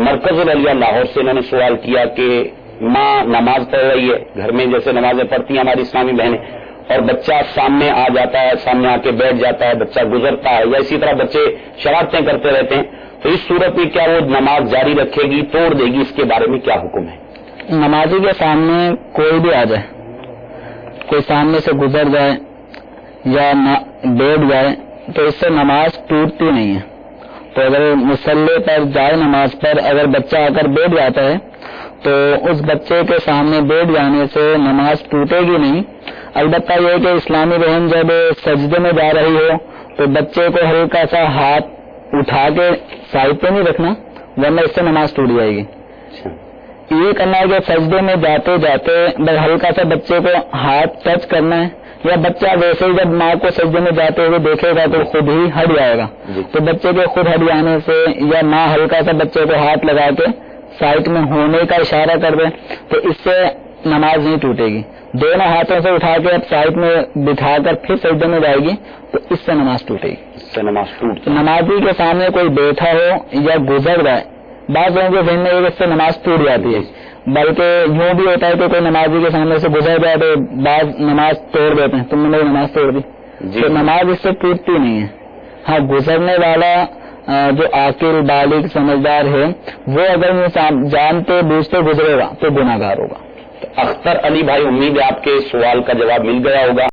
مرکز العلیہ لاہور سے انہوں نے سوال کیا کہ ماں نماز پڑھ رہی ہے گھر میں، جیسے نمازیں پڑھتی ہیں ہماری اسلامی بہنیں، اور بچہ سامنے آ جاتا ہے، سامنے آ کے بیٹھ جاتا ہے، بچہ گزرتا ہے، یا اسی طرح بچے شرارتیں کرتے رہتے ہیں، تو اس صورت میں کیا وہ نماز جاری رکھے گی، توڑ دے گی؟ اس کے بارے میں کیا حکم ہے؟ نمازی کے سامنے کوئی بھی آ جائے، کوئی سامنے سے گزر جائے یا بیٹھ جائے تو اس سے نماز ٹوٹتی نہیں ہے. تو اگر مصلی پر جائے نماز پر اگر بچہ آ کر بیٹھ جاتا ہے تو اس بچے کے سامنے بیٹھ جانے سے نماز ٹوٹے گی نہیں. البتہ یہ کہ اسلامی بہن جب سجدے میں جا رہی ہو تو بچے کو ہلکا سا ہاتھ اٹھا کے سائڈ پہ نہیں رکھنا، ورنہ اس سے نماز ٹوٹ جائے گی. یہ کرنا ہے کہ سجدے میں جاتے جاتے بس ہلکا سا بچے کو ہاتھ ٹچ کرنا ہے، یا بچہ ویسے ہی جب ماں کو سجدے میں جاتے ہوئے دیکھے گا تو خود ہی ہٹ جائے گا. تو بچے کے خود ہٹ جانے سے یا ماں ہلکا سا بچے کو ہاتھ لگا کے سائڈ میں ہونے کا اشارہ کر دے تو اس سے نماز نہیں ٹوٹے گی. دونوں ہاتھوں سے اٹھا کے اب سائڈ میں بٹھا کر پھر سجدے میں جائے گی تو اس سے نماز ٹوٹے گی. اس سے نماز ٹوٹ نمازی کے سامنے کوئی بیٹھا ہو یا گزر رہا ہے، بعض لوگوں کے ذہن میں اس سے نماز ٹوٹ جاتی ہے، بلکہ یوں بھی ہوتا ہے کہ کوئی نمازی کے سامنے سے گزر جائے تو بعض نماز توڑ دیتے ہیں، تم نے میری نماز توڑ دی. تو نماز اس سے ٹوٹتی نہیں ہے. ہاں، گزرنے والا جو عاقل بالغ سمجھدار ہے وہ اگر جانتے بوجھتے گزرے گا تو گناہگار ہوگا. اختر علی بھائی، امید ہے آپ کے سوال کا جواب مل گیا ہوگا.